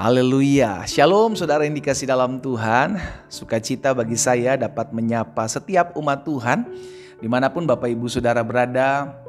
Haleluya, Shalom saudara yang dikasih dalam Tuhan. Sukacita bagi saya dapat menyapa setiap umat Tuhan dimanapun Bapak Ibu Saudara berada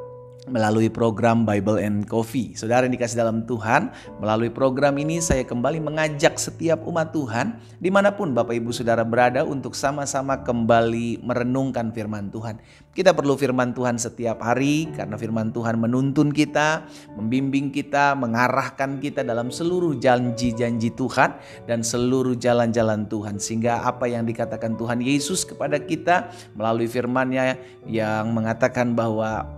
melalui program Bible and Coffee. Saudara yang dikasih dalam Tuhan, melalui program ini saya kembali mengajak setiap umat Tuhan dimanapun Bapak Ibu Saudara berada untuk sama-sama kembali merenungkan firman Tuhan. Kita perlu firman Tuhan setiap hari karena firman Tuhan menuntun kita, membimbing kita, mengarahkan kita dalam seluruh janji-janji Tuhan dan seluruh jalan-jalan Tuhan. Sehingga apa yang dikatakan Tuhan Yesus kepada kita melalui firman-Nya yang mengatakan bahwa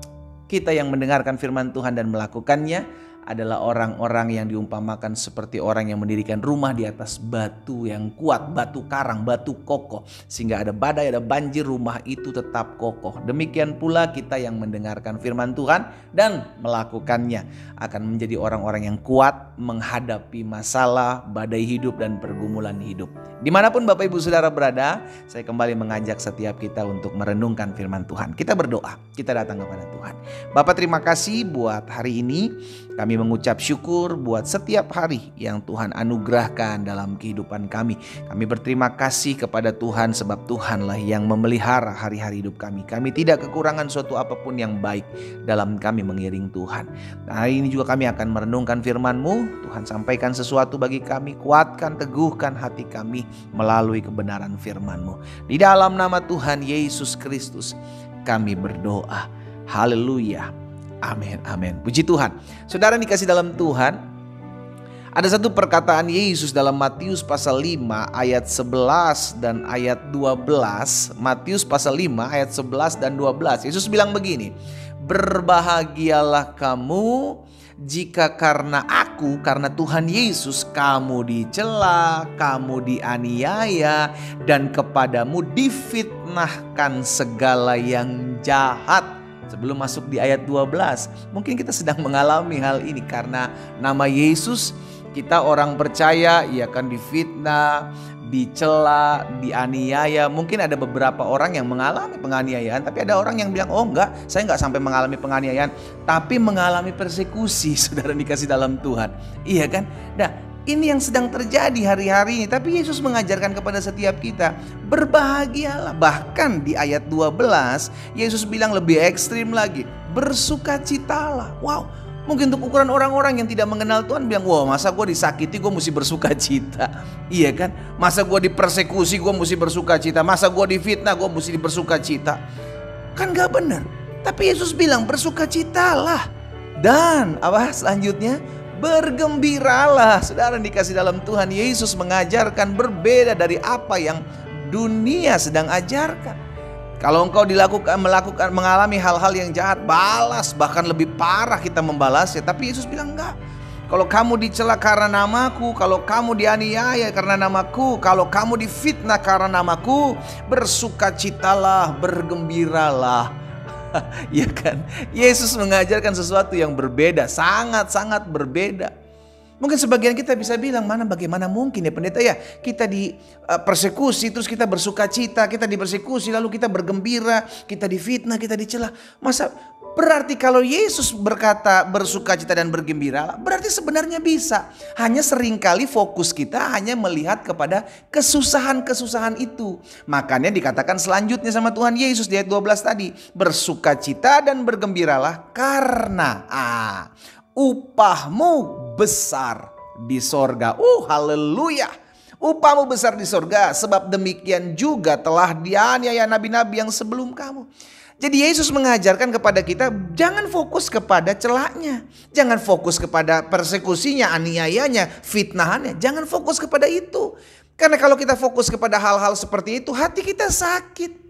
kita yang mendengarkan firman Tuhan dan melakukannya adalah orang-orang yang diumpamakan seperti orang yang mendirikan rumah di atas batu yang kuat, batu karang, batu kokoh. Sehingga ada badai, ada banjir, rumah itu tetap kokoh. Demikian pula kita yang mendengarkan firman Tuhan dan melakukannya akan menjadi orang-orang yang kuat menghadapi masalah, badai hidup dan pergumulan hidup. Dimanapun Bapak Ibu Saudara berada, saya kembali mengajak setiap kita untuk merenungkan firman Tuhan. Kita berdoa, kita datang kepada Tuhan. Bapak terima kasih buat hari ini. Kami mengucap syukur buat setiap hari yang Tuhan anugerahkan dalam kehidupan kami. Kami berterima kasih kepada Tuhan sebab Tuhanlah yang memelihara hari-hari hidup kami. Kami tidak kekurangan suatu apapun yang baik dalam kami mengiring Tuhan. Nah, hari ini juga kami akan merenungkan firman-Mu. Tuhan sampaikan sesuatu bagi kami, kuatkan, teguhkan hati kami melalui kebenaran firman-Mu. Di dalam nama Tuhan Yesus Kristus kami berdoa. Haleluya. Amin, amin. Puji Tuhan. Saudara dikasih dalam Tuhan, ada satu perkataan Yesus dalam Matius pasal 5 ayat 11 dan ayat 12. Matius pasal 5 ayat 11 dan 12. Yesus bilang begini, berbahagialah kamu jika karena aku, karena Tuhan Yesus, kamu dicela, kamu dianiaya, dan kepadamu difitnahkan segala yang jahat. Sebelum masuk di ayat 12, mungkin kita sedang mengalami hal ini karena nama Yesus, kita orang percaya ia akan difitnah, dicela, dianiaya. Mungkin ada beberapa orang yang mengalami penganiayaan, tapi ada orang yang bilang, oh enggak, saya enggak sampai mengalami penganiayaan, tapi mengalami persekusi. Saudara dikasih dalam Tuhan, iya kan? Nah, ini yang sedang terjadi hari-hari ini. Tapi Yesus mengajarkan kepada setiap kita, berbahagialah. Bahkan di ayat 12, Yesus bilang lebih ekstrim lagi, bersukacitalah. Wow, mungkin untuk ukuran orang-orang yang tidak mengenal Tuhan bilang, wah masa gue disakiti gue mesti bersukacita. Iya kan? Masa gue dipersekusi gue mesti bersukacita. Masa gue difitnah gue mesti bersukacita. Kan gak benar. Tapi Yesus bilang bersukacitalah. Dan apa selanjutnya? Bergembiralah. Saudara dikasih dalam Tuhan, Yesus mengajarkan berbeda dari apa yang dunia sedang ajarkan. Kalau engkau mengalami hal-hal yang jahat, balas, bahkan lebih parah kita membalasnya. Tapi Yesus bilang enggak. Kalau kamu dicela karena namaku, kalau kamu dianiaya karena namaku, kalau kamu difitnah karena namaku, bersukacitalah, bergembiralah. Ya kan? Yesus mengajarkan sesuatu yang berbeda, sangat-sangat berbeda. Mungkin sebagian kita bisa bilang, bagaimana mungkin ya pendeta ya, kita dipersekusi terus kita bersukacita, kita dipersekusi lalu kita bergembira, kita difitnah, kita dicela. Masa berarti kalau Yesus berkata bersukacita dan bergembira, berarti sebenarnya bisa. Hanya seringkali fokus kita hanya melihat kepada kesusahan-kesusahan itu. Makanya dikatakan selanjutnya sama Tuhan Yesus di ayat 12 tadi, bersukacita dan bergembiralah karena upahmu besar di sorga. Haleluya. Upahmu besar di sorga, sebab demikian juga telah dianiaya nabi-nabi yang sebelum kamu. Jadi Yesus mengajarkan kepada kita, jangan fokus kepada celaknya, jangan fokus kepada persekusinya, aniayanya, fitnahannya. Jangan fokus kepada itu. Karena kalau kita fokus kepada hal-hal seperti itu, hati kita sakit.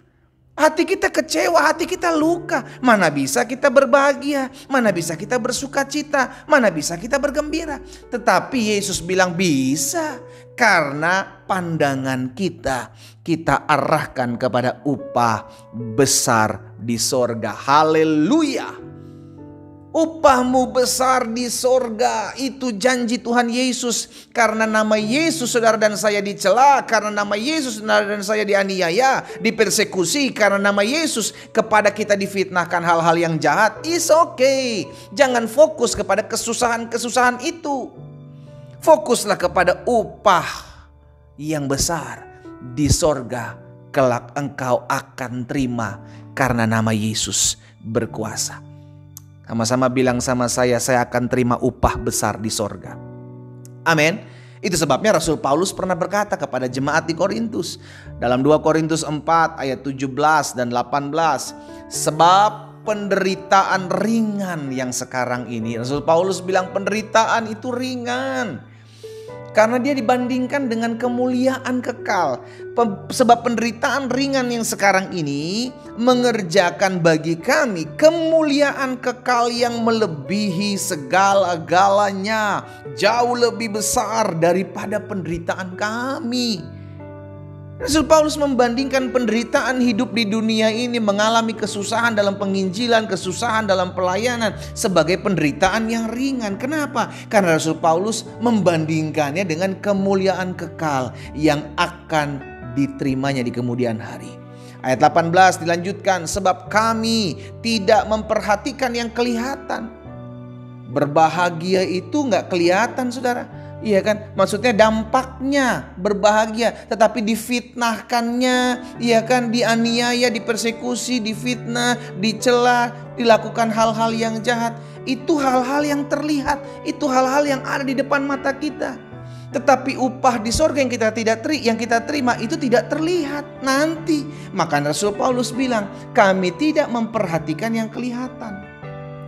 Hati kita kecewa, hati kita luka. Mana bisa kita berbahagia, mana bisa kita bersukacita, mana bisa kita bergembira. Tetapi Yesus bilang bisa, karena pandangan kita arahkan kepada upah besar di sorga. Haleluya. Upahmu besar di sorga, itu janji Tuhan Yesus. Karena nama Yesus saudara dan saya dicela, karena nama Yesus saudara dan saya dianiaya, dipersekusi, karena nama Yesus kepada kita difitnahkan hal-hal yang jahat. It's okay. Jangan fokus kepada kesusahan-kesusahan itu. Fokuslah kepada upah yang besar di sorga, kelak engkau akan terima karena nama Yesus berkuasa. Sama-sama bilang sama saya akan terima upah besar di sorga. Amin. Itu sebabnya Rasul Paulus pernah berkata kepada jemaat di Korintus dalam 2 Korintus 4 ayat 17 dan 18, sebab penderitaan ringan yang sekarang ini, Rasul Paulus bilang penderitaan itu ringan karena dia dibandingkan dengan kemuliaan kekal. Sebab penderitaan ringan yang sekarang ini mengerjakan bagi kami kemuliaan kekal yang melebihi segala-galanya, jauh lebih besar daripada penderitaan kami. Rasul Paulus membandingkan penderitaan hidup di dunia ini, mengalami kesusahan dalam penginjilan, kesusahan dalam pelayanan sebagai penderitaan yang ringan. Kenapa? Karena Rasul Paulus membandingkannya dengan kemuliaan kekal yang akan diterimanya di kemudian hari. Ayat 18 dilanjutkan, sebab kami tidak memperhatikan yang kelihatan. Berbahagia itu nggak kelihatan, saudara. Iya kan, maksudnya dampaknya berbahagia, tetapi difitnahkannya, iya kan, dianiaya, dipersekusi, difitnah, dicela, dilakukan hal-hal yang jahat. Itu hal-hal yang terlihat, itu hal-hal yang ada di depan mata kita. Tetapi upah di sorga yang kita terima itu tidak terlihat nanti. Maka Rasul Paulus bilang, kami tidak memperhatikan yang kelihatan.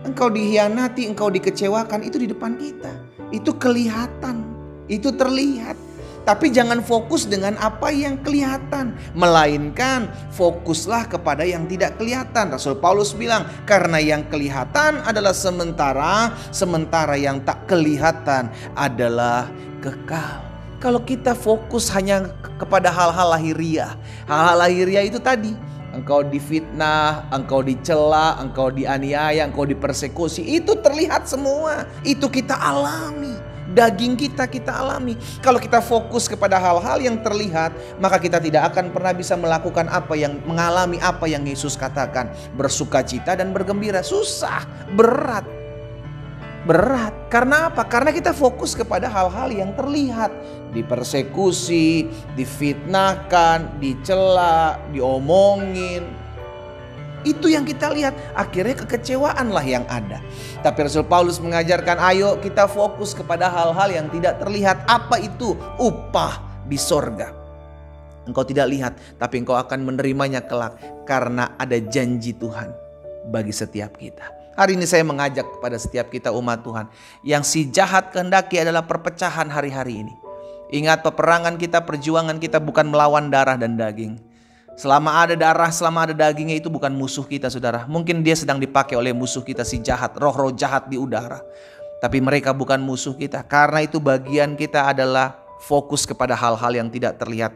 Engkau dihianati, engkau dikecewakan, itu di depan kita. Itu kelihatan, itu terlihat. Tapi jangan fokus dengan apa yang kelihatan, melainkan fokuslah kepada yang tidak kelihatan. Rasul Paulus bilang, karena yang kelihatan adalah sementara, sementara yang tak kelihatan adalah kekal. Kalau kita fokus hanya kepada hal-hal lahiriah, hal-hal lahiriah itu tadi, engkau difitnah, engkau dicela, engkau dianiaya, engkau dipersekusi. Itu terlihat semua. Itu kita alami. Daging kita alami. Kalau kita fokus kepada hal-hal yang terlihat, maka kita tidak akan pernah bisa melakukan mengalami apa yang Yesus katakan. Bersukacita dan bergembira. Susah, berat. Karena apa? Karena kita fokus kepada hal-hal yang terlihat. Dipersekusi, difitnahkan, dicela, diomongin. Itu yang kita lihat. Akhirnya kekecewaanlah yang ada. Tapi Rasul Paulus mengajarkan, ayo kita fokus kepada hal-hal yang tidak terlihat. Apa itu? Upah di sorga. Engkau tidak lihat, tapi engkau akan menerimanya kelak. Karena ada janji Tuhan bagi setiap kita. Hari ini saya mengajak kepada setiap kita umat Tuhan. Yang si jahat kehendaki adalah perpecahan hari-hari ini. Ingat, peperangan kita, perjuangan kita bukan melawan darah dan daging. Selama ada darah, selama ada dagingnya, itu bukan musuh kita, saudara. Mungkin dia sedang dipakai oleh musuh kita, si jahat, roh-roh jahat di udara. Tapi mereka bukan musuh kita. Karena itu bagian kita adalah fokus kepada hal-hal yang tidak terlihat.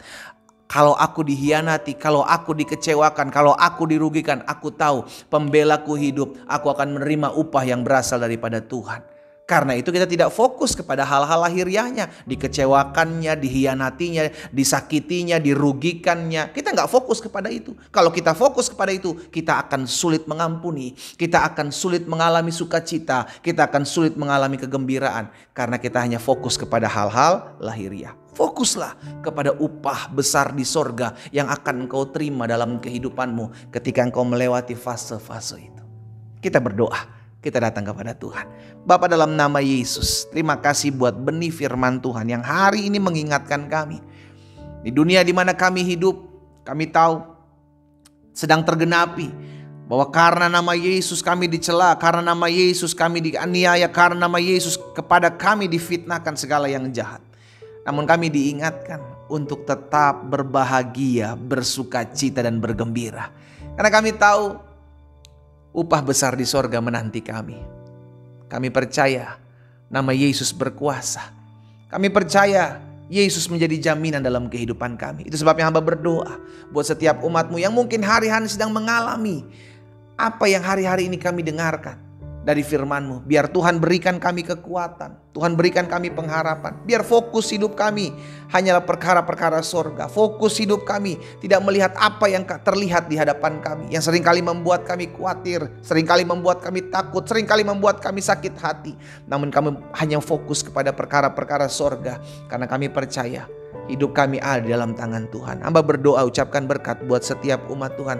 Kalau aku dihianati, kalau aku dikecewakan, kalau aku dirugikan, aku tahu pembelaku hidup, aku akan menerima upah yang berasal daripada Tuhan. Karena itu kita tidak fokus kepada hal-hal lahiriahnya, dikecewakannya, dihianatinya, disakitinya, dirugikannya. Kita nggak fokus kepada itu. Kalau kita fokus kepada itu, kita akan sulit mengampuni, kita akan sulit mengalami sukacita, kita akan sulit mengalami kegembiraan. Karena kita hanya fokus kepada hal-hal lahiriah. Fokuslah kepada upah besar di sorga yang akan engkau terima dalam kehidupanmu ketika engkau melewati fase-fase itu. Kita berdoa. Kita datang kepada Tuhan. Bapa, dalam nama Yesus, terima kasih buat benih firman Tuhan yang hari ini mengingatkan kami. Di dunia di mana kami hidup, kami tahu sedang tergenapi bahwa karena nama Yesus kami dicela, karena nama Yesus kami dianiaya, karena nama Yesus kepada kami difitnahkan segala yang jahat. Namun kami diingatkan untuk tetap berbahagia, bersukacita dan bergembira. Karena kami tahu upah besar di sorga menanti kami. Kami percaya nama Yesus berkuasa. Kami percaya Yesus menjadi jaminan dalam kehidupan kami. Itu sebabnya hamba berdoa buat setiap umatmu yang mungkin hari-hari sedang mengalami apa yang hari-hari ini kami dengarkan. dari firman-Mu. Biar Tuhan berikan kami kekuatan, Tuhan berikan kami pengharapan. Biar fokus hidup kami hanyalah perkara-perkara sorga. Fokus hidup kami tidak melihat apa yang terlihat di hadapan kami, yang seringkali membuat kami khawatir, seringkali membuat kami takut, seringkali membuat kami sakit hati. Namun kami hanya fokus kepada perkara-perkara sorga, karena kami percaya hidup kami ada di dalam tangan Tuhan. Hamba berdoa, ucapkan berkat buat setiap umat Tuhan.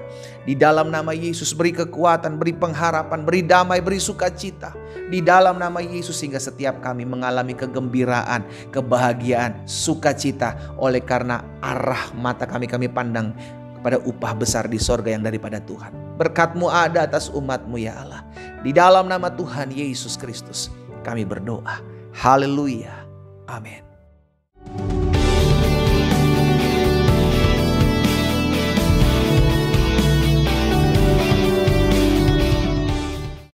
Di dalam nama Yesus, beri kekuatan, beri pengharapan, beri damai, beri sukacita. Di dalam nama Yesus, sehingga setiap kami mengalami kegembiraan, kebahagiaan, sukacita. Oleh karena arah mata kami pandang kepada upah besar di sorga yang daripada Tuhan. Berkat-Mu ada atas umat-Mu ya Allah. Di dalam nama Tuhan Yesus Kristus kami berdoa. Haleluya. Amin.